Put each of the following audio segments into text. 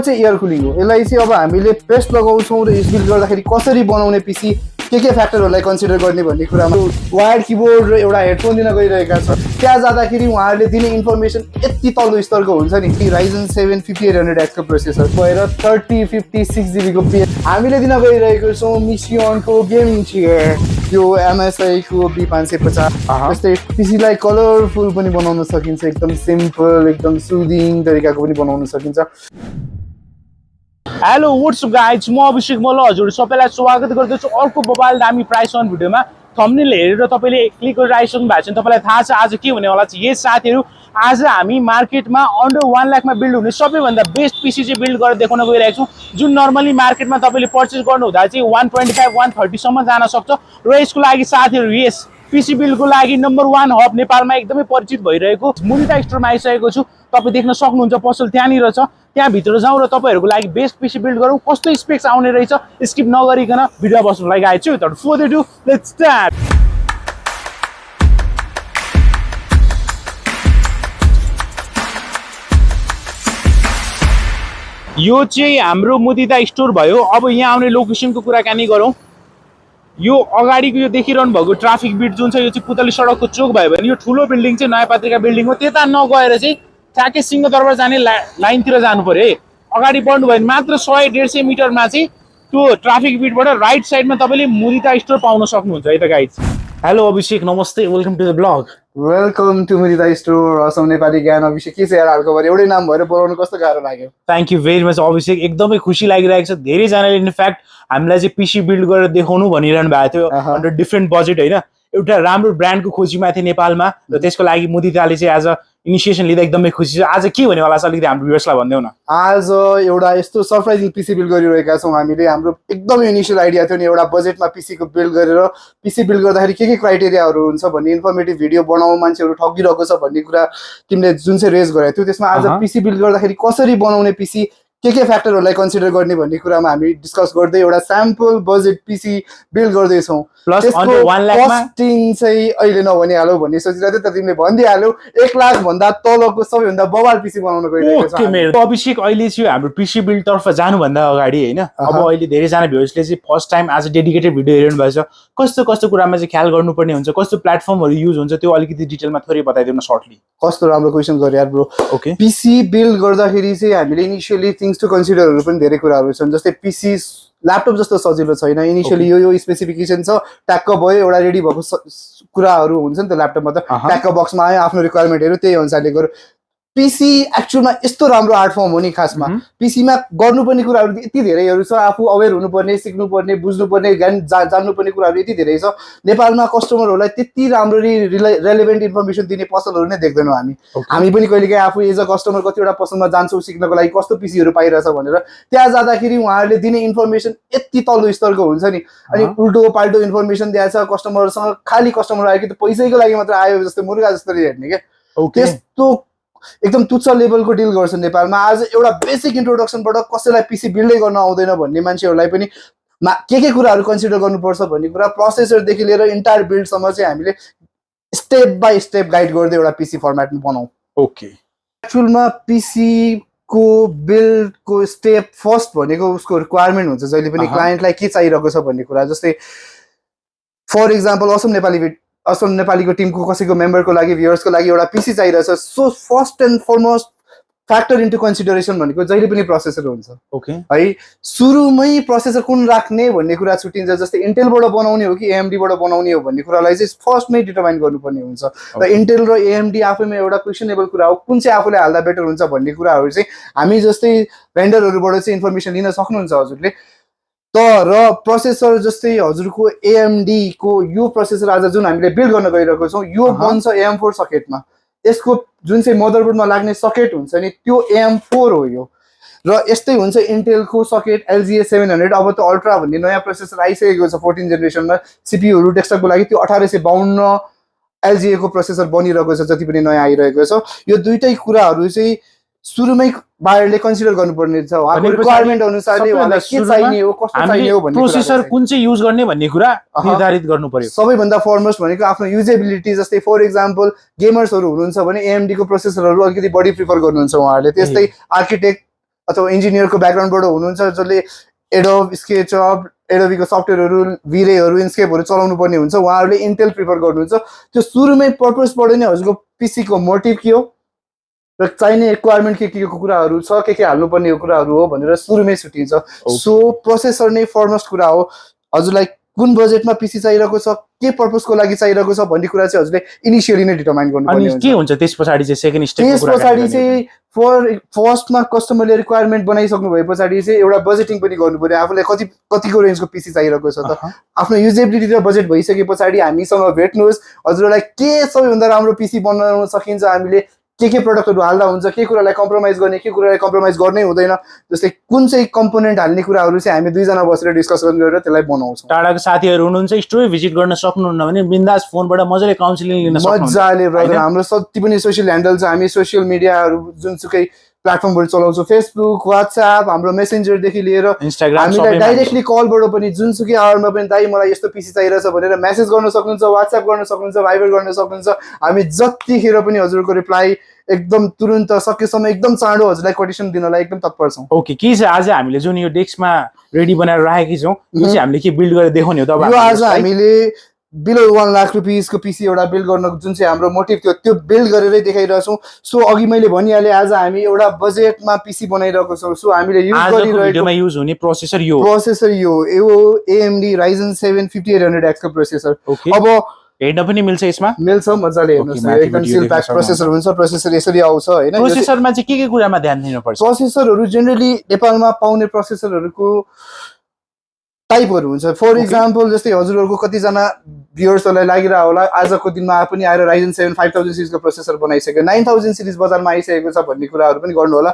चाहिँ air cooling हो। यसलाई चाहिँ अब हामीले पेस्ट लगाउँछौँ र स्पिड गर्दाखेरि कसरी बनाउने पिसी के फ्याक्टरहरूलाई कन्सिडर गर्ने भन्ने कुरामा वायर्ड किबोर्ड र एउटा हेडफोन दिन गइरहेका छ। त्यहाँ जाँदाखेरि उहाँहरूले दिने इन्फर्मेसन यति तल्लो स्तरको हुन्छ नि। राइजन 7 5800X को प्रोसेसर भएर 3056 GB को हामीले दिन गइरहेको छौँ मिसियोनको गेमिङ चेयर, यो MSI को B550। जस्तै पिसीलाई कलरफुल पनि बनाउन सकिन्छ, एकदम सिम्पल एकदम सुदिङ तरिकाको पनि बनाउन सकिन्छ। हेलो व्हाट्स अप गाइज, म अभिषेक मल्ल हजुर सबैलाई स्वागत गर्दछु अर्को मोबाइल दामी प्राइस अन भिडियोमा। थम्बनेल हेरेर तपाईँले क्लिक गरेर आइसक्नु भएको छ। तपाईँलाई थाहा छ आज के हुनेवाला छ। यस साथीहरू, आज हामी मार्केटमा अन्डर 1 लाखमा बिल्ड हुने सबैभन्दा बेस्ट पिसी चाहिँ बिल्ड गरेर देखाउन गइरहेको छौँ, जुन नर्मली मार्केटमा तपाईँले पर्चेस गर्नु हुँदा चाहिँ 125 130 सम्म जान सक्छ। र यसको लागि साथीहरू, यस पिसी बिल्डको लागि नम्बर 1 हब नेपालमा एकदमै परिचित भइरहेको मुनिता स्टोरमा आइसकेको छु। तपाईँ देख्न सक्नुहुन्छ पसल त्यहाँनिर छ। त्यहाँभित्र जाउँ र तपाईँहरूको लागि बेस्ट पिसी बिल्ड गरौँ, कस्तो स्पेक्स आउने रहेछ स्किप नगरिकन भिडियो बस्नुलाई आएको छु। तर फर्दर डु लेट्स स्टार्ट। यो चाहिँ हाम्रो मुदिता स्टोर भयो। अब यहाँ आउने लोकेसनको कुराकानी गरौँ। यो अगाडिको यो देखिरहनु भएको ट्राफिक बिट जुन छ, यो चाहिँ पुतली सडकको चोक भयो भने यो ठुलो बिल्डिङ चाहिँ नयाँ पत्रिका बिल्डिङ हो। त्यता नगएर चाहिँ ठ्याक्कै सिंहदरबार जाने लाइनतिर जानु पर्यो है। अगाडि बढ्नु भयो भने मात्र 100-150 मिटरमा चाहिँ त्यो ट्राफिक बिटबाट राइट साइडमा तपाईँले मुदिता स्टोर पाउन सक्नुहुन्छ है त गाइज। हेलो अभिषेक, नमस्ते, welcome to the blog. Welcome to Mudita store, Assam Nepali ज्ञान। अभिषेक के छ यार हालको भरि एउटै नाम भएर बोलाउनु कस्तो गाह्रो लाग्यो। थ्याङ्क यू भेरी मच अभिषेक, एकदमै खुसी लागिरहेको छ। धेरैजनाले इनफ्याक्ट हामीलाई चाहिँ पिसी बिल्ड गरेर देखाउनु भनिरहनु भएको थियो अन्डर डिफ्रेन्ट बजेट होइन। एउटा राम्रो ब्रान्डको खोजीमा थिए नेपालमा र त्यसको लागि मुदिताले चाहिँ आज इनिसिएसन लिँदा एकदमै खुसी छ। आज के हुनेवाला छ अलिकति हाम्रो भ्युअर्सलाई भनिदेऊ न। आज एउटा यस्तो सरप्राइजिङ पिसी बिल्ड गरिरहेका छौँ हामीले। हाम्रो एकदमै इनिसियल आइडिया थियो नि एउटा बजेटमा पिसीको बिल्ड गरेर पिसी बिल्ड गर्दाखेरि के क्राइटेरियाहरू हुन्छ भन्ने इन्फर्मेटिभ भिडियो बनाऊ, मान्छेहरू ठगिरहेको छ भन्ने कुरा तिमीले जुन चाहिँ रेज गरेको थियो, त्यसमा आज पिसी बिल्ड गर्दाखेरि कसरी बनाउने पिसी के फ्याक्टरहरूलाई कन्सिडर गर्ने भन्ने कुरामा हामी डिस्कस गर्दै एउटा स्याम्पल बजेट पिसी बिल्ड गर्दैछौँ। त्यसको कस्टिङ चाहिँ अहिले नभनिहालौ भन्ने सोचिरहेको थियो, तर तिमीले भनिदिइहाल्यौ 1 लाख भन्दा तलको सबैभन्दा बवाल पिसी बनाउन गइरहेको छ। अभिषेक, अहिले चाहिँ हाम्रो पिसी बिल्ड तर्फ जानुभन्दा अगाडि होइन, अब अहिले धेरैजना भ्युअर्सले चाहिँ फर्स्ट टाइम आज डेडिकेटेड भिडियो हेर्नु भएको छ। कस्तो कस्तो कुरामा चाहिँ ख्याल गर्नुपर्ने हुन्छ, कस्तो प्लेटफर्महरू युज हुन्छ, त्यो अलिकति डिटेलमा थोरै बताइदिनु न सर्टली। कस्तो राम्रो क्वेसन गरे यार ब्रो। ओके, पिसी बिल्ड गर्दाखेरि चाहिँ हामीले इनिसियली थिङ्स टु कन्सिडरहरू पनि धेरै कुराहरू छन्। जस्तै पिसी ल्यापटप जस्तो सजिलो छैन। इनिसियली यो स्पेसिफिकेसन छ, ट्याक्क भयो, एउटा रेडी भएको कुराहरू हुन्छ नि त ल्यापटपमा, त ट्याक्क बक्समा आयो, आफ्नो रिक्वायरमेन्टहरू त्यही अनुसारले गर्यो। पिसी एक्चुअलमा यस्तो राम्रो आर्ट फर्म हो नि। खासमा पिसीमा गर्नुपर्ने कुराहरू यति धेरैहरू छ, आफू अवेर हुनुपर्ने, सिक्नुपर्ने, बुझ्नुपर्ने, जान्नुपर्ने कुराहरू यति धेरै छ। नेपालमा कस्टमरहरूलाई त्यति राम्ररी रेलेभेन्ट इन्फर्मेसन दिने पसलहरू नै देख्दैनौँ हामी पनि कहिलेकाहीँ आफू एज अ कस्टमर कतिवटा पसलमा जान्छौँ सिक्नको लागि कस्तो पिसीहरू पाइरहेछ भनेर। त्यहाँ जाँदाखेरि उहाँहरूले दिने इन्फर्मेसन यति तल्लो स्तरको हुन्छ नि। अनि उल्टो पाल्टो इन्फर्मेसन दिएछ कस्टमरसँग, खालि कस्टमर आयो कि त पैसैको लागि मात्र आयो जस्तो मुर्गा जस्तो हेर्ने क्या। त्यस्तो एकदम तुच्छ लेभलको डिल गर्छ नेपालमा। आज एउटा बेसिक इन्ट्रोडक्सनबाट कसैलाई पिसी बिल्डै गर्न आउँदैन भन्ने मान्छेहरूलाई पनि के कुराहरू कन्सिडर गर्नुपर्छ भन्ने कुरा, प्रोसेसरदेखि लिएर इन्टायर बिल्डसम्म चाहिँ हामीले स्टेप बाई स्टेप गाइड गर्दै एउटा पिसी फर्मेटमा बनाऊ। ओके, एक्चुअलमा पिसीको बिल्डको स्टेप फर्स्ट भनेको उसको रिक्वायरमेन्ट हुन्छ जहिले पनि क्लाइन्टलाई के चाहिरहेको छ भन्ने कुरा। जस्तै फर इक्जाम्पल असम नेपालीको टिमको कसैको मेम्बरको लागि, भ्युअर्सको लागि एउटा पिसी चाहिरहेछ। So first and foremost factor into consideration भनेको जहिले पनि प्रोसेसर हुन्छ। ओके है, सुरुमै प्रोसेसर कुन राख्ने भन्ने कुरा छुट्टिन्छ। जस्तै इन्टेलबाट बनाउने हो कि एएमडीबाट बनाउने हो भन्ने कुरालाई चाहिँ फर्स्टमै डिटरमाइन गर्नुपर्ने हुन्छ। र इन्टेल र एएमडी आफैमा एउटा क्वेसनेबल कुरा हो, कुन चाहिँ आफूले हाल्दा बेटर हुन्छ भन्ने कुराहरू चाहिँ हामी जस्तै भेन्डरहरूबाट चाहिँ इन्फर्मेसन लिन सक्नुहुन्छ हजुरले। तर प्रोसेसर जस्तै हजुरको एएमडी को यो प्रोसेसर आज जुन हामीले बिल्ड गर्न गइरहेको छौँ, यो बन्छ AM4 सकेटमा। यसको जुन चाहिँ मदरबोर्डमा लाग्ने सकेट हुन्छ नि, त्यो AM4 हो यो। र यस्तै हुन्छ इन्टेलको सकेट LGA 700। अब त अल्ट्रा भन्ने नयाँ प्रोसेसर आइसकेको छ 14 जेनेरेसनमा सिपियूहरू डेस्कटपको लागि। त्यो 1852 LGA को प्रोसेसर बनिरहेको छ, जति पनि नयाँ आइरहेको छ। यो दुईटै कुराहरू चाहिँ सुरुमै बायरले कन्सिडर गर्नुपर्ने छ। उहाँको रिक्वायरमेन्ट अनुसारले उहाँलाई के चाहिने हो, कस्तो चाहिने हो भन्ने प्रोसेसर कुन चाहिँ युज गर्ने भन्ने कुरा निर्धारित गर्नु पर्यो। सबैभन्दा फरमोस्ट भनेको आफ्नो युजेबिलिटी। जस्तै फर इक्जाम्पल गेमर्सहरू हुनुहुन्छ भने एएमडी को प्रोसेसरहरू अलिकति बढी प्रिफर गर्नुहुन्छ उहाँहरूले। त्यस्तै आर्किटेक्ट अथवा इन्जिनियरको ब्याकग्राउन्डबाट हुनुहुन्छ जसले एडोब स्केचअप एडोबीको सफ्टवेयरहरू भिरेहरू इन्स्केपहरू चलाउनु पर्ने हुन्छ उहाँहरूले इन्टेल प्रिफर गर्नुहुन्छ त्यो सुरुमै पर्पसबाट नै हजुरको पीसीको मोटिभ के हो र चाहिने रिक्वायरमेन्ट के को कुराहरू छ के हाल्नुपर्ने कुराहरू हो भनेर सुरुमै छुट्टिन्छ सो प्रोसेसर नै फर्मस्ट कुरा हो हजुरलाई कुन बजेटमा पीसी चाहिरहेको छ के पर्पसको लागि चाहिरहेको छ भन्ने कुरा चाहिँ हजुरले इनिशियली नै डिटरमाइन गर्नुपर्ने हुन्छ के हुन्छ त्यस पछाडी चाहिँ सेकेन्ड स्टेप त्यस पछाडी चाहिँ फर्स्टमा कस्टमरले रिक्वायरमेन्ट बनाइसक्नु भए पछाडि चाहिँ एउटा बजेटिङ पनि गर्नु पर्यो आफूलाई कतिको रेन्जको पीसी चाहिरहेको छ त आफ्नो युजेबिलिटी र बजेट भइसके पछाडि हामीसँग भेट्नुहोस् हजुरलाई के सबैभन्दा राम्रो पीसी बनाउन सकिन्छ हामीले के प्रोडक्टहरू हाल्दा हुन्छ के कुरालाई कम्प्रोमाइज गर्ने के कुरालाई कम्प्रोमाइज गर्नै हुँदैन जस्तै कुन चाहिँ कम्पोनेन्ट हाल्ने कुराहरू चाहिँ हामी दुईजना बसेर डिस्कसन गरेर त्यसलाई बनाउँछौँ टाढाको साथीहरू हुनुहुन्छ स्टोर भिजिट गर्न सक्नुहुन्न भने बिन्दास फोनबाट मजाले काउन्सिलिङ लिन सक्नुहुन्छ मजाले ब्रदर हाम्रो जति पनि सोसियल ह्यान्डल छ हामी सोसियल मिडियाहरू जुनसुकै प्लेटफर्मबाट चलाउँछौँ फेसबुक वाट्सएप हाम्रो मेसेन्जरदेखि लिएर इन्स्टाग्राम हामीलाई डाइरेक्टली कलबाट पनि जुनसुकै आवरमा पनि दाइ मलाई यस्तो पीसी चाहिरहेछ भनेर मेसेज गर्न सक्नुहुन्छ वाट्सएप गर्न सक्नुहुन्छ भाइबर गर्न सक्नुहुन्छ हामी जतिखेर पनि हजुरको रिप्लाई एकदम तुरुन्त सकेसम्म एकदम चाँडो हजुरलाई कोटेसन दिनलाई एकदम तत्पर छौँ ओके के छ आज हामीले जुन यो डेस्कमा रेडी बनाएर राखेकी छौँ यो चाहिँ हामीले के बिल्ड गरेर देखाउने हो त यो आज हामीले बिलो 1 लाख रुपिसको पीसी एउटा बिल्ड गर्न जुन चाहिँ हाम्रो मोटिभ थियो त्यो बिल्ड गरेरै देखाइरहेछौँ सो अघि मैले भनिहालेँ आज हामी एउटा बजेटमा पीसी बनाइरहेको छौँ सो हामीले युज गरिरहेको युज हुने प्रोसेसर यो AMD Ryzen 7 5800X को प्रोसेसर अब हेर्न पनि मिल्छ यसमा मिल्छ मजाले हेर्नुस् एकदम सिल प्याक प्रोसेसर हुन्छ प्रोसेसर यसरी आउँछ हैन प्रोसेसरमा चाहिँ के कुरामा ध्यान दिनुपर्छ प्रोसेसरहरू जेनरली नेपालमा पाउने प्रोसेसरहरूको टाइपहरू हुन्छ फर इक्जाम्पल जस्तै हजुरहरूको कतिजना भ्युअर्सहरूलाई लागिरह होला आजको दिनमा पनि आएर Ryzen 7 5000 सिरिजको प्रोसेसर बनाइसक्यो 9000 सिरिज बजारमा आइसकेको छ भन्ने कुराहरू पनि गर्नु होला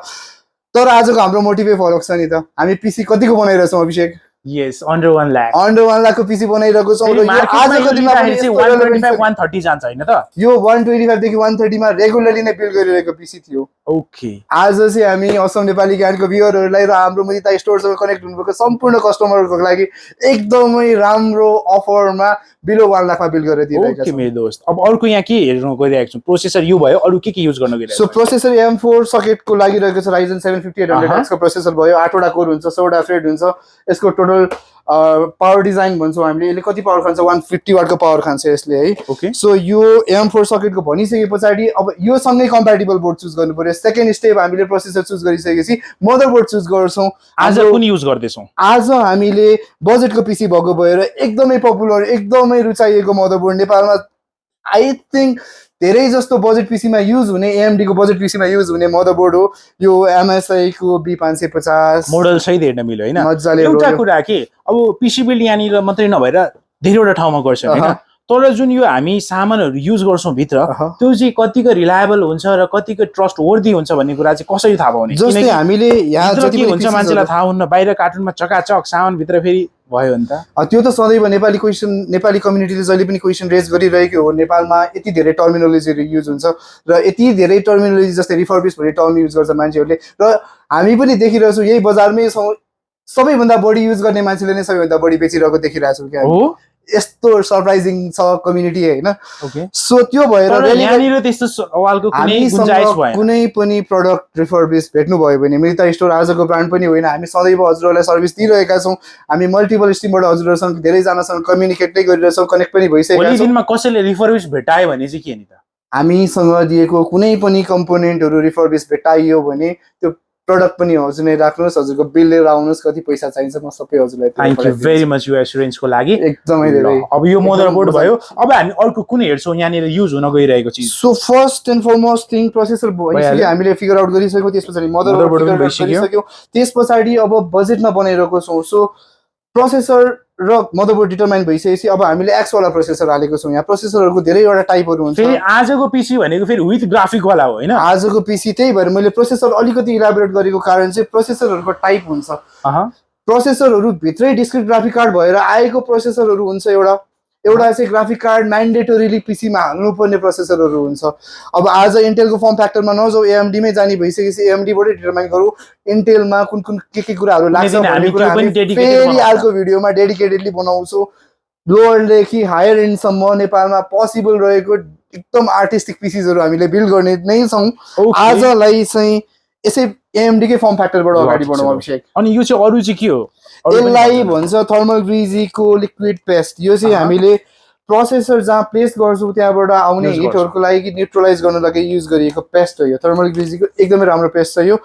तर आजको हाम्रो मोटिभै फरक छ नि त हामी पीसी कतिको बनाइरहेछौँ अभिषेक यस अन्डर 1 लाख अन्डर 1 लाखको पीसी बनाइरहेको छौँ र आजको दिनमा पनि 125 130 जान्छ हैन त यो 125 देखि 130 मा रेगुलरली नै बिल्ड गरिरहेको पीसी थियो ओके आज चाहिँ हामी असम नेपाली ज्ञानको भ्युअरहरूलाई र हाम्रो मुदिता स्टोरसँग कनेक्ट हुनुभएको सम्पूर्ण कस्टमरहरूको लागि एकदमै राम्रो अफरमा बिलो 1 लाखमा बिल्ड गरेर दिइरहेका छौँ ओके मेरो दोस्त अब अर्को यहाँ के हेर्न गइरहेको छु प्रोसेसर यो भयो अरु के युज गर्न गइरहेको सो प्रोसेसर M4 सकेटको लागि रहेको छ Ryzen 7 5800X को प्रोसेसर भयो 8 वटा कोर हुन्छ 16 वटा थ्रेड हुन्छ यसको टोटल पावर डिजाइन भन्छौँ हामीले यसले कति पावर खान्छ 150 वाटको पावर खान्छ यसले है ओके सो यो M4 सकेटको भनिसके पछाडि अब यो सँगै कम्प्याटिबल बोर्ड चुज गर्नु पर्यो सेकेन्ड स्टेप हामीले प्रोसेसर चुज गरिसकेपछि मदरबोर्ड चुज गर्छौँ आज कुन युज गर्दैछौँ आज हामीले बजेटको पीसी भएको भएर एकदमै पपुलर एकदमै रुचाइएको मदरबोर्ड नेपालमा आई थिंक धेरै जस्तो बजेट पीसीमा युज हुने AMD को बजेट पीसीमा युज हुने मदरबोर्ड हो यो MSI को B550 मोडल सहित हेर्न मिल्यो हैन मजाले एउटा कुरा के अब पीसी बिल्ड यहाँनिर मात्रै नभएर धेरैवटा ठाउँमा गर्छ हैन तर जुन यो हामी सामानहरू युज गर्छौं भित्र त्यो चाहिँ कतिको रिलायबल हुन्छ र कतिको ट्रस्ट वर्दी हुन्छ भन्ने कुरा चाहिँ कसरी थाहा पाउने जस्तै हामीले यहाँ जति पनि हुन्छ मान्छेलाई थाहा हुन्न बाहिर कार्टुनमा चकाचक सामान भित्र फेरि भयो नि त त्यो त सधैँ नेपाली कम्युनिटीले जहिले पनि क्वेशन रेज गरिरहेको हो नेपालमा यति धेरै टर्मिनोलोजीहरू युज हुन्छ र यति धेरै टर्मिनोलोजी जस्तै रिफर्बिश भन्ने टर्म युज गर्छ मान्छेहरूले र हामी पनि देखिरहेछौँ यही बजारमै सबैभन्दा बढी युज गर्ने मान्छेले नै सबैभन्दा बढी बेचिरहेको देखिरहेछौँ क्या यस्तो सरप्राइजिङ छ कम्युनिटी हैन सो त्यो भएर यहाँनिर त्यस्तो सवालको कुनै गुन्जाइस भएन कुनै पनि प्रोडक्ट रिफर्बिश भेट्नु भयो भने मिता स्टोर आजको ब्रान्ड पनि होइन हामी सदैव हजुरहरूलाई सर्भिस दिइरहेका छौँ हामी मल्टिपल स्ट्रिमबाट हजुरहरूसँग धेरैजनासँग कम्युनिकेट नै गरिरहेछौँ कनेक्ट पनि भइसकेका छौँ दिनमा कसैले रिफर्बिश भेटायो भने चाहिँ के नि त हामीसँग दिएको कुनै पनि कम्पोनेन्टहरू रिफर्बिश भेटाइयो भने त्यो प्रोडक्ट पनि हजुर नै राख्नुहोस् हजुरको बिल लिएर आउनुहोस् कति पैसा चाहिन्छ म सबै हजुरलाई थ्यांक यू भेरी मच यो एस्युरेन्सको लागि एकदमै धेरै अब यो मदरबोर्ड भयो अब हामी अर्को कुन हेर्छौँ यहाँनिर युज हुन गइरहेको चिज so first and foremost thing processor भइसक्यो हामीले फिगर आउट गरिसक्यौँ त्यसपछि मदरबोर्ड गरिसक्यौँ त्यसपछि अब बजेटमा बनाइरहेको छौँ सो प्रोसेसर र मदरबोर्ड डिटरमाइन भइसकेपछि अब हामीले एक्स वाला प्रोसेसर हालेको छौँ यहाँ प्रोसेसरहरूको धेरैवटा टाइपहरू हुन्छ फेरि आजको पीसी भनेको फेरि विथ ग्राफिक वाला हो हैन आजको पीसी त्यही भएर मैले प्रोसेसर अलिकति इलाबोरेट गरेको कारण चाहिँ प्रोसेसरहरूको टाइप हुन्छ प्रोसेसरहरू भित्रै डिस्क्रिट ग्राफिक कार्ड भएर आएको प्रोसेसरहरू हुन्छ एउटा चाहिँ ग्राफिक कार्ड म्यान्डेटोरीली पीसीमा हाल्नुपर्ने प्रोसेसरहरू हुन्छ अब आज इन्टेलको फर्म फ्याक्टरमा नजाऊ AMD मै जाने भइसकेपछि AMD बाटै डिटरमाइन गरौँ इन्टेलमा कुन के कुराहरू लाग्छ भन्ने कुरा हामी फेरि अर्को भिडियोमा डेडिकेटेडली बनाउँछौँ लोअरदेखि हायर एन्डसम्म नेपालमा पोसिबल रहेको एकदम आर्टिस्टिक पीसीजहरू हामीले बिल्ड गर्ने नै छौँ आजलाई चाहिँ यसै AMD कै फर्म फ्याक्टरबाट अगाडि बढौँ अभिषेक। अनि यो चाहिँ अरु चाहिँ के हो? यसलाई भन्छ थर्मल ग्रिजीको लिक्विड पेस्ट। यो चाहिँ हामीले प्रोसेसर जहाँ प्लेस गर्छौँ त्यहाँबाट आउने हिटहरूको लागि न्युट्रलाइज गर्नु लागि युज गरिएको पेस्ट हो यो। थर्मल ग्रिजीको एकदमै राम्रो पेस्ट छ यो।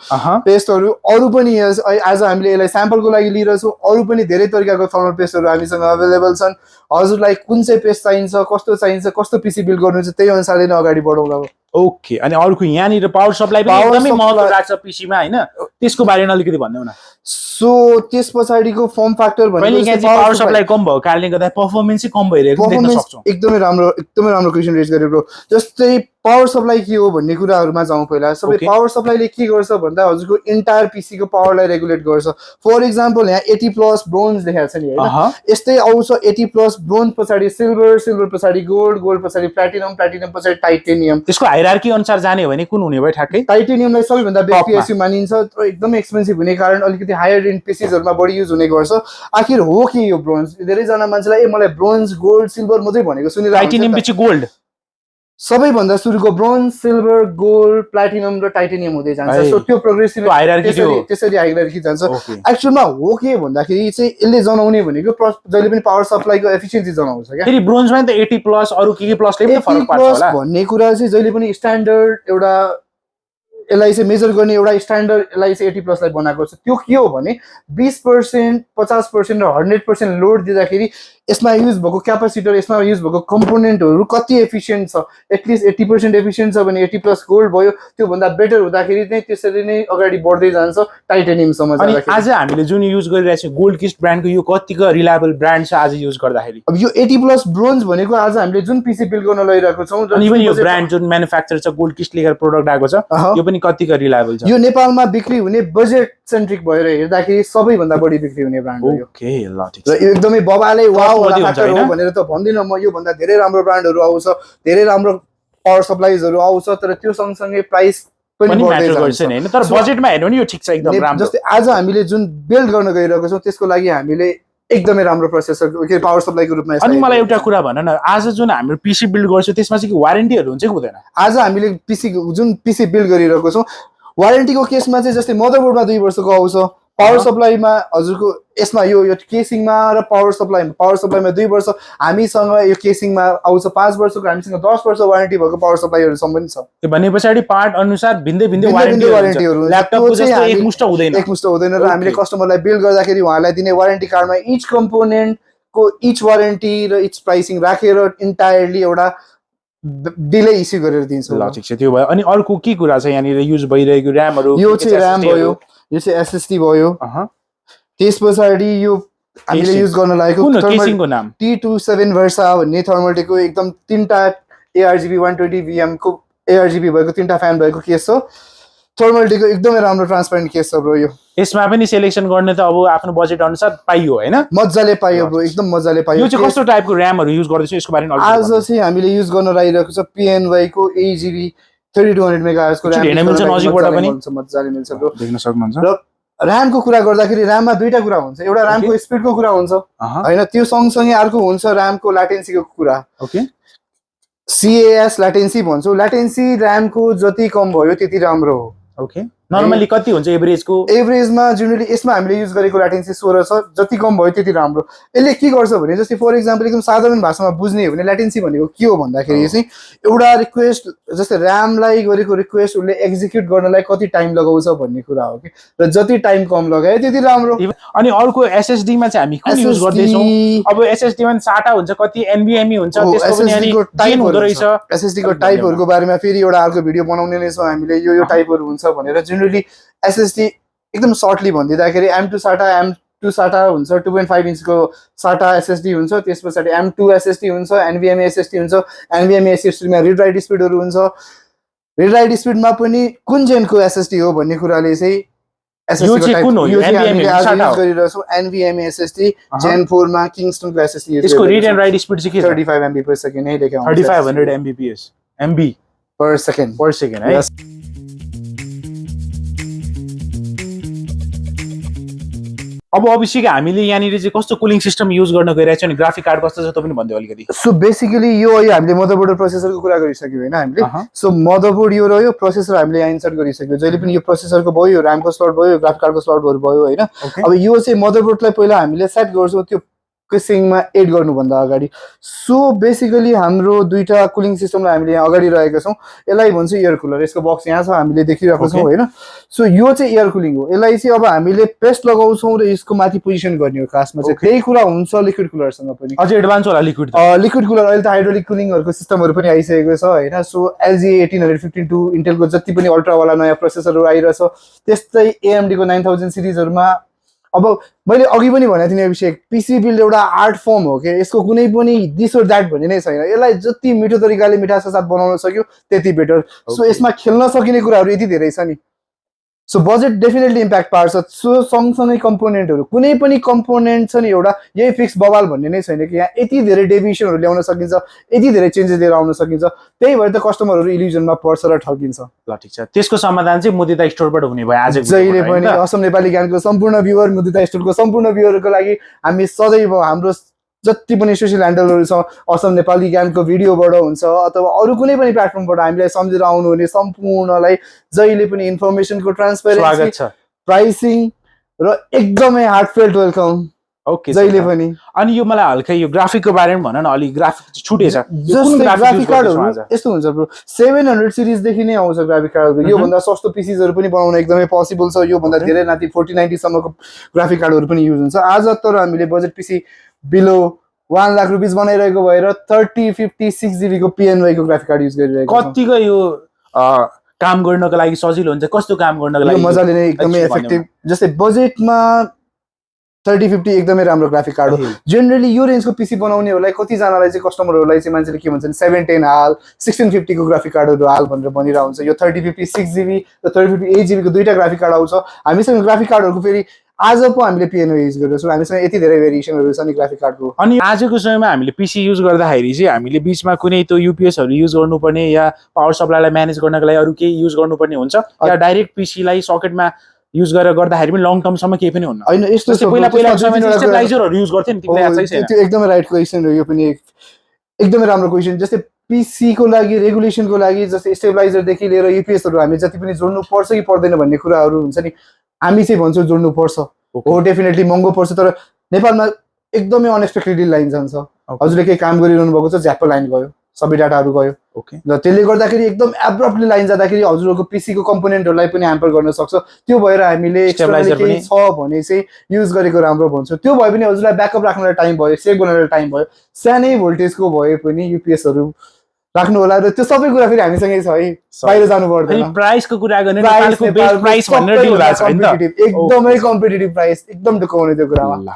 पेस्टहरू अरू पनि आज हामीले यसलाई स्याम्पलको लागि लिइरहेछौँ। अरू पनि धेरै तरिकाको थर्मल पेस्टहरू हामीसँग अभाइलेबल छन्। हजुरलाई कुन चाहिँ पेस्ट चाहिन्छ, कस्तो चाहिन्छ, कस्तो पिसी बिल्ड गर्नुहुन्छ त्यही अनुसारले नै अगाडि बढाउँला। ओके, अनि अर्को यहाँनिर पावर सप्लाई पनि एकदमै महत्त्व राख्छ पीसीमा हैन, त्यसको बारेमा अलिकति भन्नु न। सो त्यस पछाडिको फर्म फ्याक्टर भनेको पावर सप्लाई कम भएको कारणले गर्दा पर्फर्मेन्स चाहिँ कम भइरहेको देख्न सक्छौं। एकदमै राम्रो क्वेशन रेज गरे ब्रो। जस्तै पावर सप्लाई के हो भन्ने कुराहरुमा जाउँ पहिला। सबै पावर सप्लाईले के गर्छ भन्दा हजुरको इन्टायर पीसी को पावरलाई रेगुलेट गर्छ। फर एक्जाम्पल यहाँ 80+ ब्रोन्ज लेखेको छ नि हैन, यस्तै आउँछ 80+ ब्रोन्ज पछाडी सिल्भर, सिल्भर पछाडी गोल्ड, गोल्ड पछाडी प्लेटिनम, प्लेटिनम पछाडी टाइटेनियम। त्यसको हायरार्की अनुसार जाने हो भने कुन हुने भयो ठ्याक्कै? टाइटेनियमलाई सबैभन्दा बेस्ट पीएसयू मानिन्छ र एकदमै एक्सपेन्सिभ हुने कारण अलिकति हायर एन्ड पीसीजहरुमा बढी युज हुने गर्छ। आखिर हो के यो ब्रोन्ज? धेरै जना मान्छेलाई मलाई ब्रोन्ज, गोल्ड, सिल्भर मात्रै भनेको सुनिरहेको हुन्छ। टाइटेनियम पछि गोल्ड सबैभन्दा सुरुको ब्रोन्ज, सिल्भर, गोल्ड, प्लेटिनम र टाइटेनियम हुँदै जान्छ। सो त्यो प्रोग्रेसिभ त्यसरी हायरार्की जान्छ। एक्चुअलमा हो के भन्दाखेरि चाहिँ यसले जनाउने भनेको जहिले पनि पावर सप्लाईको एफिसिएन्सी जनाउँछ क्या। फेरि ब्रोन्जमा त 80+ अरु के प्लसले पनि फरक पार्छ होला भन्ने कुरा चाहिँ जहिले पनि स्ट्यान्डर्ड एउटा यसलाई चाहिँ मेजर गर्ने एउटा स्ट्यान्डर्ड यसलाई चाहिँ 80+ लाई बनाएको छ। त्यो के हो भने 20%, 50% र 100% लोड दिँदाखेरि यसमा युज भएको क्यापेसिटर, यसमा युज भएको कम्पोनेन्टहरू कति एफिसिएन्ट छ। एटलिस्ट 80% एफिसिएन्ट छ भने 80+ गोल्ड भयो। त्यो भन्दा बेटर हुँदाखेरि नै त्यसरी नै अगाडि बढ्दै जान्छ टाइटेनियमसम्म जाँदाखेरि। आज हामीले जुन युज गरिरहेको छ गोल्ड किस्ट ब्रान्डको यो कतिको रिलायबल ब्रान्ड छ आज युज गर्दाखेरि? अब यो 80+ ब्रोन्ज भनेको आज हामीले जुन पीसी बिल्ड गर्न लगिरहेको छौँ, अनि पनि यो ब्रान्ड जुन म्यानुफ्याक्चर छ गोल्ड किस्ट लेखेर प्रोडक्ट आएको छ, यो पनि कतिको रिलायबल छ? यो नेपालमा बिक्री हुने बजेट सेन्ट्रिक भएर हेर्दाखेरि सबैभन्दा बढी बिक्री हुने ब्रान्ड हो यो। ओके, ल ठीक छ। र एकदमै बबाले वाउ भनेर त भन्दिनँ म। यो भन्दा धेरै राम्रो ब्रान्डहरू आउँछ, धेरै राम्रो पावर सप्लाइजहरू आउँछ, तर त्यो सँगसँगै प्राइस पनि बढ्दै जान्छ हैन। तर बजेटमा हेर्नु नि यो ठीक छ, एकदम राम्रो। जस्तै आज हामीले जुन बिल्ड गर्न गइरहेको छौँ त्यसको लागि हामीले एकदमै राम्रो प्रोसेसर के पावर सप्लाईको रूपमा। अनि मलाई एउटा कुरा भन न, आज जुन हाम्रो पीसी बिल्ड गर्छौँ त्यसमा चाहिँ वारेन्टीहरू हुन्छ कि हुँदैन? आज हामीले जुन पीसी बिल्ड गरिरहेको छौँ वारेन्टीको केसमा चाहिँ जस्तै मदरबोर्डमा 2 वर्षको आउँछ, पावर सप्लाईमा हजुरको यसमा यो केसिङमा र पावर सप्लाईमा 2 वर्ष, हामीसँग यो केसिङमा आउँछ 5 वर्षको, हामीसँग 10 वर्ष वारेन्टी भएको पावर सप्लाईहरुसम्म पनि छ। त्यो भने पछाडी पार्ट अनुसार भिन्दै वारेन्टीहरु ल्यापटपको जस्तो एकमुष्ट हुँदैन र हामीले कस्टमरलाई बिल्ड गर्दाखेरि उहाँलाई दिने वारेन्टी कार्डमा इच कम्पोनेन्टको इच वारेन्टी र इच प्राइसिङ राखेर इन्टायरली एउटा डिले इस्यु गरेर दिन्छ। ल ठीक छ, त्यो भयो। अनि अर्को के कुरा छ यहाँनिर युज भइरहेको? र्यामहरु, यो चाहिँ र्याम भयो, यो चाहिँ एसएसडी भयो। त्यस पछाडी यो हामीले युज गर्न लागेको केसिङको नाम T27 वर्सा भन्ने थर्मलटेकको एकदम 3टा ARGB 120 VM को ARGB भएको 3टा फ्यान भएको केस हो। थर्मलटेकको एकदमै राम्रो ट्रान्सपेरेन्ट केस छ ब्रो। यो यसमा पनि सिलेक्सन गर्ने त अब आफ्नो बजेट अनुसार पाइयो हैन? मज्जाले पाइयो ब्रो, एकदम मज्जाले पाइयो। यो चाहिँ कस्तो टाइपको र्यामहरु युज गर्दैछ यसको बारेमा आज चाहिँ हामीले युज गर्न लागिरहेको छ PNY को 8GB 3200 मेगाहर्ज को र्याम। हेर्न मिल्छ नजिकबाट पनि मज्जाले मिल्छ ब्रो, देख्न सक्नुहुन्छ। र र्यामको कुरा गर्दाखेरि र्याममा 2टा कुरा हुन्छ। एउटा र्यामको स्पिडको कुरा हुन्छ हैन, त्यो सँगसँगै अर्को हुन्छ र्यामको ल्याटेन्सीको कुरा। ओके, CAS ल्याटेन्सी भन्छौ। ल्याटेन्सी र्यामको जति कम भयो त्यति राम्रो हो। ओके, नर्मली कति हुन्छ एभरेजको? एभरेजमा जनरली यसमा हामीले युज गरेको ल्याटेन्सी 16 छ। जति कम भयो त्यति राम्रो। यसले के गर्छ भने जस्तै फर एक्जाम्पल एकदम साधारण भाषामा बुझ्ने हो भने ल्याटेन्सी भनेको के हो भन्दाखेरि चाहिँ एउटा रिक्वेस्ट जस्तै र्यामलाई गरेको रिक्वेस्ट उसले एक्जिक्युट गर्नलाई कति टाइम लगाउँछ भन्ने कुरा हो कि, र जति टाइम कम लगायो त्यति राम्रो। अनि अर्को एसएसडी मा चाहिँ हामी कुन युज गर्दैछौँ? अब एसएसडी मा SATA हुन्छ, कति NVMe हुन्छ, त्यसको पनि अनि टाइप हुँदो रहेछ। एसएसडी को टाइपहरुको बारेमा फेरि एउटा अर्को भिडियो बनाउने नै छौँ हामीले, यो टाइपहरु हुन्छ भनेर। जनरली एसएसडी एकदम सर्टली भनिदिँदाखेरि M2 SATA हुन्छ, 2.5 इन्चको SATA एसएसडी हुन्छ। त्यस पछाडि M2 एसएसडी हुन्छ, NVMe एसएसडी हुन्छ। NVMe एसएसडी मा रिड राइट स्पिडहरु हुन्छ। रिड राइट स्पिडमा पनि कुन जेनको एसएसडी हो भन्ने कुराले चाहिँ यो चाहिँ कुन हो? NVMe SATA गरिरहेछौँ। NVMe एसएसडी जेन 4 मा किङस्टनको एसएसडी। यसको रिड एन्ड राइट स्पिड चाहिँ के छ? 35 MB/s नै लेखेको हुन्छ। 3500 MB/s है। अब अभिषेक हामीले यहाँनिर चाहिँ कस्तो कुलिङ सिस्टम युज गर्न गइरहेको छ नि ग्राफिक कार्ड कस्तो छ त पनि भन्दै अलिकति सो बेसिकली यो अहिले हामीले मदरबोर्ड र प्रोसेसरको कुरा गरिसक्यौँ होइन हामीले सो मदरबोर्ड यो रह्यो प्रोसेसर हामीले यहाँ इन्सर्ट गरिसक्यौँ जहिले पनि यो प्रोसेसरको भयो यो ऱ्यामको स्लट भयो ग्राफिक कार्डको स्लटहरू भयो होइन अब यो चाहिँ मदरबोर्डलाई पहिला हामीले सेट गर्छौँ त्यो केसिङमा एड गर्नुभन्दा अगाडि सो बेसिकली हाम्रो दुईटा कुलिङ सिस्टमलाई हामीले यहाँ अगाडि रहेका छौँ यसलाई भन्छ एयर कुलर यसको बक्स यहाँ छ हामीले देखिरहेको छौँ होइन सो यो चाहिँ एयर कुलिङ हो यसलाई चाहिँ अब हामीले पेस्ट लगाउँछौँ र यसको माथि पोजिसन गर्ने हो खासमा चाहिँ त्यही कुरा हुन्छ लिक्विड कुलरसँग पनि अझै एडभान्स होला लिक्विड लिक्विड कुलर अहिले त हाइड्रोलिक कुलिङहरूको सिस्टमहरू पनि आइसकेको छ होइन सो एलजी 1852 इन्टेलको जति पनि अल्ट्रावाला नयाँ प्रोसेसरहरू आइरहेछ त्यस्तै एएमडीको 9000 सिरिजहरूमा अब मैले अघि पनि भनेको थिएँ अभिषेक पिसी बिल्ड एउटा आर्ट फर्म हो कि यसको कुनै पनि दिस और द्याट भन्ने नै छैन यसलाई जति मिठो तरिकाले मिठासको साथ बनाउन सक्यो त्यति बेटर सो यसमा खेल्न सकिने कुराहरू यति धेरै छ नि सो बजेट डेफिनेटली इम्प्याक्ट पार्छ सो सँगसँगै कम्पोनेन्टहरू कुनै पनि कम्पोनेन्ट छ नि एउटा यही फिक्स बवाल भन्ने नै छैन कि यहाँ यति धेरै डेभिएसनहरू ल्याउन सकिन्छ यति धेरै चेन्जेस लिएर आउन सकिन्छ त्यही भएर त कस्टमरहरू इल्युजनमा पर्छ र ठगिन्छ ल ठिक छ त्यसको समाधान चाहिँ मुदिता स्टोरबाट हुने भयो आज जहिले पनि असम नेपाली ज्ञानको सम्पूर्ण भ्युअर मुदिता स्टोरको सम्पूर्ण भ्युअरको लागि हामी सदैव हाम्रो जति पनि सोसियल ह्यान्डलहरू छ असम नेपाली ज्ञानको भिडियोबाट हुन्छ अथवा अरू कुनै पनि प्लेटफर्मबाट हामीलाई सम्झेर आउनुहुने सम्पूर्णलाई जहिले पनि इन्फर्मेसनको ट्रान्सपेरेन्सी प्राइसिङ र एकदमै हार्टफेल्ट वेलकम ओके जहिले पनि अनि यो मलाई हल्का यो ग्राफिकको बारेमा भन न अलि ग्राफिक छुटेछ जस्तै ग्राफिक कार्डहरू यस्तो हुन्छ ब्रो 700 सिरिजदेखि नै आउँछ ग्राफिक कार्डहरू योभन्दा सस्तो पिसीजहरू पनि बनाउन एकदमै पोसिबल छ योभन्दा धेरै नाति 4090 सम्मको ग्राफिक कार्डहरू पनि युज हुन्छ आज तर हामीले बजेट पिसी बिलो 1 लाख रुपिस बनाइरहेको भएर 3056 GB को PNY को ग्राफिक कार्ड युज गरिरहेको छ कतिको यो काम गर्नको लागि सजिलो हुन्छ कस्तो काम गर्नको लागि मजाले नै एकदमै इफेक्टिभ जस्तै बजेटमा 3050 एकदमै राम्रो ग्राफिक कार्ड हो जेनरली यो रेन्जको पिसी बनाउनेहरूलाई कतिजनालाई चाहिँ कस्टमरहरूलाई चाहिँ मान्छेले के भन्छन् 710 हाल 1650 को ग्राफिक कार्डहरू हाल भनेर भनिरहेको हुन्छ यो 3056 GB र 3058 GB को दुईटा ग्राफिक कार्ड आउँछ हामीसँग ग्राफिक कार्डहरूको फेरि आज पो हामीले PNY युज गर्छौँ हामीसँग यति धेरै भेरिएसनहरू छ नि ग्राफिक कार्डको अनि आजको समयमा हामीले पिसी युज गर्दाखेरि चाहिँ हामीले बीचमा कुनै त्यो युपीएसहरू युज गर्नुपर्ने या पावर सप्लाईलाई म्यानेज गर्नको लागि अरू केही युज गर्नुपर्ने हुन्छ या डाइरेक्ट पिसीलाई सकेटमा युज गरेर गर्दाखेरि पनि लङ टर्मसम्म केही पनि हुन्न हैन यस्तो पहिला स्टेबलाइजरहरू युज गर्थ्यो नि तिमीले याद छैन त्यो एकदमै राइट क्वेशन हो यो पनि एकदमै राम्रो क्वेशन जस्तै पिसी को लागि रेगुलेसनको लागि जस्तै स्टेबलाइजरदेखि लिएर युपीएसहरू हामी जति पनि जोड्नु पर्छ कि पर्दैन भन्ने कुराहरू हुन्छ नि हामी चाहिँ भन्छौँ जोड्नु पर्छ हो डेफिनेटली महँगो पर्छ तर नेपालमा एकदमै अनएक्सपेक्टेडली लाइन जान्छ हजुरले केही काम गरिरहनु भएको छ झ्याप्प लाइन गयो सबै डाटाहरू गयो ओके र त्यसले गर्दाखेरि एकदम एब्रप्टली लाइन जाँदाखेरि हजुरहरूको पिसी को कम्पोनेन्टहरूलाई पनि ह्याम्पर गर्न सक्छ त्यो भएर हामीले स्टेबलाइजर पनि छ भने चाहिँ युज गरेको राम्रो भन्छ त्यो भए पनि हजुरलाई ब्याकअप राख्नलाई टाइम भयो सेभ गर्नलाई टाइम भयो सानै भोल्टेजको भए पनि युपीएसहरू राख्नु होला र त्यो सबै कुरा फेरि हामीसँगै छ है बाहिर जानु पर्दैन अनि प्राइसको कुरा गर्ने नेपालको बेस्ट प्राइस भनेर दिनु भएको छ हैन त एकदमै कम्पिटिटिभ प्राइस एकदम दुखाउने त्यो कुरामा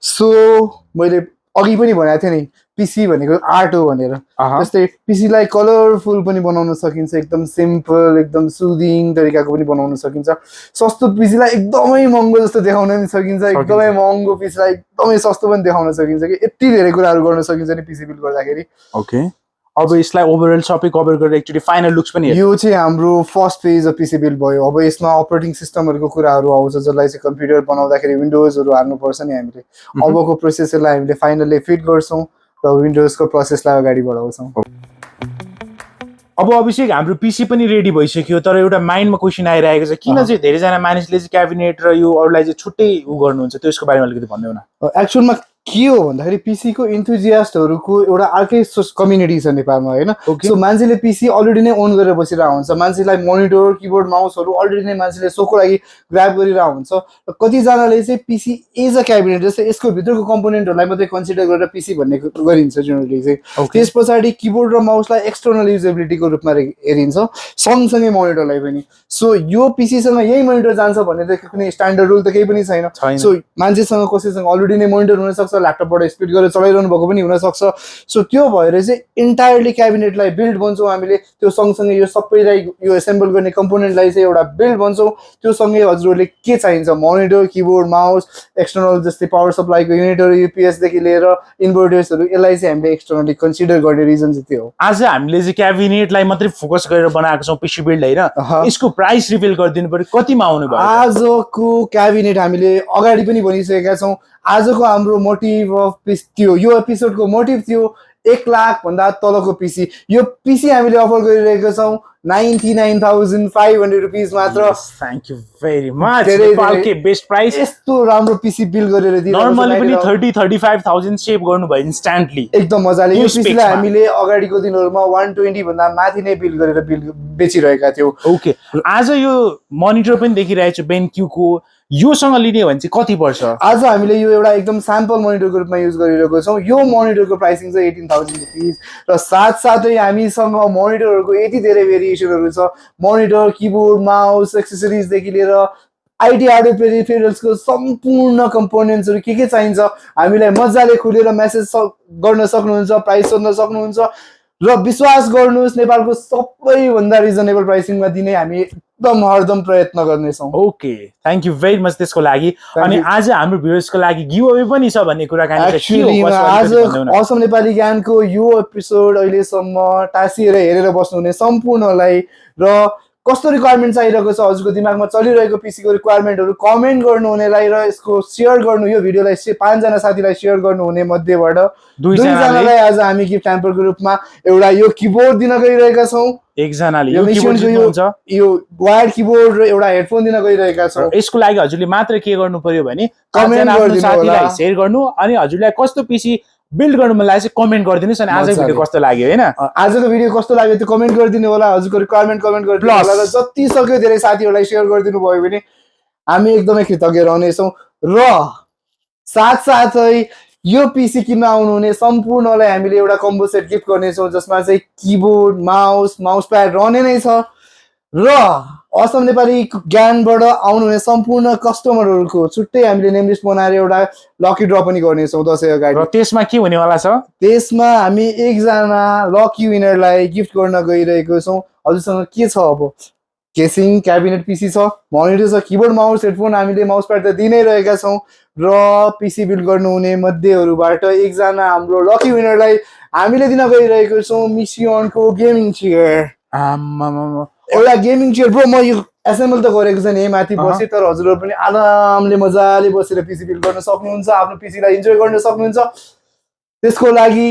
सो मैले अघि पनि भनेको थिएँ नि पिसी भनेको आर्ट हो भनेर जस्तै पिसीलाई कलरफुल पनि बनाउन सकिन्छ एकदम सिम्पल एकदम सुदिङ तरिकाको पनि बनाउन सकिन्छ सस्तो पिसीलाई एकदमै महँगो जस्तो देखाउन पनि सकिन्छ एकदमै महँगो पिसीलाई एकदमै सस्तो पनि देखाउन सकिन्छ कि यति धेरै कुराहरू गर्न सकिन्छ नि पिसी बिल्ड गर्दाखेरि ओके अब यसलाई ओभरअल सबै कभर गरेर एकचोटि फाइनल लुक्स पनि यो चाहिँ हाम्रो फर्स्ट फेज अफ पिसी बिल्ड भयो अब यसमा अपरेटिङ सिस्टमहरूको कुराहरू आउँछ जसलाई चाहिँ कम्प्युटर बनाउँदाखेरि विन्डोजहरू हाल्नुपर्छ नि हामीले अबको प्रोसेसरलाई हामीले फाइनली फिट गर्छौँ र विन्डोजको प्रोसेसलाई अगाडि बढाउँछौँ अब अभिषेक हाम्रो पिसी पनि रेडी भइसक्यो तर एउटा माइन्डमा क्वेसन आइरहेको छ किन चाहिँ धेरैजना मानिसले चाहिँ क्याबिनेट र यो अरूलाई चाहिँ छुट्टै उ गर्नुहुन्छ त्यसको बारेमा अलिकति भन्नु न एक्चुअलमा के हो भन्दाखेरि पिसी को इन्थुजियास्टहरूको एउटा अर्कै कम्युनिटी छ नेपालमा होइन सो मान्छेले पिसी अलरेडी नै ओन गरेर बसिरहेको हुन्छ मान्छेलाई मोनिटर किबोर्ड माउसहरू अलरेडी नै मान्छेले सोको लागि ग्राब गरिरहेको हुन्छ र कतिजनाले चाहिँ पिसी एज अ क्याबिनेट जस्तै यसको भित्रको कम्पोनेन्टहरूलाई मात्रै कन्सिडर गरेर पिसी भन्ने गरिन्छ जेनरली चाहिँ त्यस पछाडि किबोर्ड र माउसलाई एक्सटर्नल युजेबिलिटीको रूपमा हेरिन्छ सँगसँगै मोनिटरलाई पनि सो यो पिसीसँग यही मोनिटर जान्छ भन्ने त कुनै स्ट्यान्डर्ड रुल त केही पनि छैन सो मान्छेसँग कसैसँग अलरेडी नै मोनिटर हुनसक्छ ल्यापटपबाट स्पिड गरेर चलाइरहनु भएको पनि हुनसक्छ। सो त्यो भएर चाहिँ इन्टायरली क्याबिनेटलाई बिल्ड भन्छौँ हामीले, त्यो सँगसँगै यो सबैलाई यो एसेम्बल गर्ने कम्पोनेन्टलाई चाहिँ एउटा बिल्ड भन्छौँ। त्यो सँगै हजुरहरूले के चाहिन्छ, मोनिटर, किबोर्ड, माउस, एक्सटर्नल जस्तै पावर सप्लाईको युनिटहरू, युपिएसदेखि लिएर इन्भर्टर्सहरू, यसलाई चाहिँ हामीले एक्सटर्नली कन्सिडर गर्ने रिजन चाहिँ त्यो हो। आज हामीले चाहिँ क्याबिनेटलाई मात्रै फोकस गरेर बनाएको छौँ पिसी बिल्ड होइन, यसको प्राइस रिभिल गरिदिनु पर्यो, कतिमा आउनु भयो? आजको क्याबिनेट हामीले अगाडि पनि भनिसकेका छौँ। आजको हाम्रो मोटिभ अफ थियो, यो एपिसोडको मोटिभ थियो 1 लाख भन्दा तलको पिसी। यो पिसी हामीले अफर गरिरहेको छौँ 99,500 रुपिस मात्र। थ्याङ्क यू भेरी मच, धेरै नेपालकै बेस्ट प्राइस। यस्तो राम्रो पिसी बिल गरेर दिनु नर्मली पनि 30-35,000 सेभ गर्नुभयो इन्स्ट्यान्टली, एकदम मजाले। यो पिसीलाई हामीले अगाडिको दिनहरूमा 120 भन्दा माथि नै बिल गरेर बेचिरहेका थियौँ। ओके, आज यो मोनिटर पनि देखिरहेको छु बेनक्यूको, योसँग लिने हो भने चाहिँ कति पर्छ? आज हामीले यो एउटा एकदम स्याम्पल मोनिटरको रूपमा युज गरिरहेको छौँ। यो मोनिटरको प्राइसिङ चाहिँ 18,000 रुपिस र साथसाथै हामीसँग मोनिटरहरूको यति धेरै भेरिएसनहरू छ। मोनिटर, किबोर्ड, माउस, एक्सेसरिजदेखि लिएर आइटी हार्डवेयर पेरिफेरल्सको सम्पूर्ण कम्पोनेन्ट्सहरू के चाहिन्छ हामीलाई मजाले खुलेर मेसेज गर्न सक्नुहुन्छ, प्राइस सोध्न सक्नुहुन्छ र विश्वास गर्नुहोस् नेपालको सबैभन्दा रिजनेबल प्राइसिङमा दिने हामी एकदम हरदम प्रयत्न गर्नेछौँ। Okay, thank you very much त्यसको लागि। अनि आज हाम्रो भ्युअर्सको लागि गिभ अवे पनि छ भन्ने कुराकानी छ। आज असम नेपाली ज्ञानको यो एपिसोड अहिलेसम्म टाँसिएर हेरेर बस्नुहुने सम्पूर्णलाई र कस्तो रिक्वायरमेन्ट चाहिरहेको छ, हजुरको दिमागमा चलिरहेको पिसीको रिक्वायरमेन्टहरू कमेन्ट गर्नुहुनेलाई र यसको सेयर गर्नु, यो भिडियोलाई 5 जना साथीलाई सेयर गर्नुहुने मध्येबाट 2 जनालाई आज हामी गिफ्ट ह्याम्परको रूपमा एउटा यो किबोर्ड दिन गइरहेका छौँ। एकजनाले यो वायर्ड किबोर्ड र एउटा हेडफोन दिन गइरहेका छौँ। यसको लागि हजुरले मात्र के गर्नु पर्यो भने कमेन्ट गर्नु, साथीलाई सेयर गर्नु, अनि हजुरलाई कस्तो पिसी बिल्ड गर्नु मन लागेको कमेन्ट गरिदिनुहोस्। अनि आजको भिडियो कस्तो लाग्यो होइन, आजको भिडियो कस्तो लाग्यो त्यो कमेन्ट गरिदिनु होला, हजुरको रिक्वायरमेन्ट कमेन्ट गरिदिनु होला र जति सक्यो धेरै साथीहरूलाई सेयर गरिदिनु भयो भने हामी एकदमै कृतज्ञ रहनेछौँ। र साथसाथै यो पिसी किन्न आउनुहुने सम्पूर्णलाई हामीले एउटा कम्बो सेट गिफ्ट गर्नेछौँ, जसमा चाहिँ किबोर्ड, माउस प्याड रहने नै छ र असम नेपाली ज्ञानबाट आउनुहुने सम्पूर्ण कस्टमरहरूको छुट्टै हामीले नेम लिस्ट बनाएर एउटा लकी ड्र पनि गर्नेछौँ दसैँ अगाडि। र त्यसमा के हुनेवाला छ? त्यसमा हामी 1 जना लकी विनरलाई गिफ्ट गर्न गइरहेको छौँ। हजुरसँग के छ, अब केसिङ, क्याबिनेट पिसी छ, मोनिटर छ, किबोर्ड, माउस, हेडफोन, हामीले माउस प्याड त दिनै रहेका छौँ र पिसी बिल्ड गर्नुहुने मध्येहरूबाट 1 जना हाम्रो लकी विनरलाई हामीले दिन गइरहेको छौँ मिसियोनको गेमिङ चेयर। एउटा गेमिङ चेयर ब्रो, म यो एसेम्बल त गरेको छैन यही माथि बसेँ, तर हजुरहरू पनि आरामले मजाले बसेर पिसी बिल्ड गर्न सक्नुहुन्छ, आफ्नो पिसीलाई इन्जोय गर्न सक्नुहुन्छ। त्यसको लागि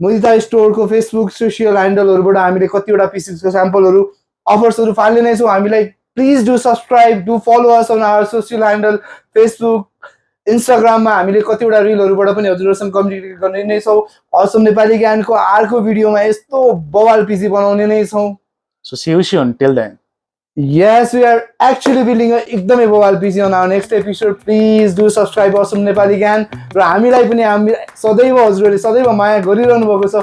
मोदिता स्टोरको फेसबुक सोसियल ह्यान्डलहरूबाट हामीले कतिवटा पिसीको स्याम्पलहरू अफर्सहरू फाल्ने नै छौँ। हामीलाई please do subscribe, do follow us on our social handle, Facebook, इन्स्टाग्राममा हामीले कतिवटा रिलहरूबाट पनि हजुरहरूसँग कम्युनिकेट गर्ने नै छौँ। असम नेपाली ज्ञानको अर्को भिडियोमा यस्तो बवाल पिसी बनाउने नै छौँ। So see you soon. Till then. Yes, we are actually building a एकदमै बवाल पिसी on our next episode. Please do subscribe Assam Nepali ज्ञान र हामीलाई पनि सदैव हजुरहरूले सदैव माया गरिरहनु भएको छ।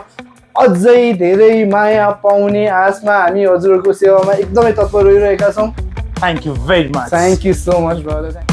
अझै धेरै माया पाउने आशमा हामी हजुरहरूको सेवामा एकदमै तत्पर रहिरहेका छौँ। Thank you very much. Thank you so much, brother.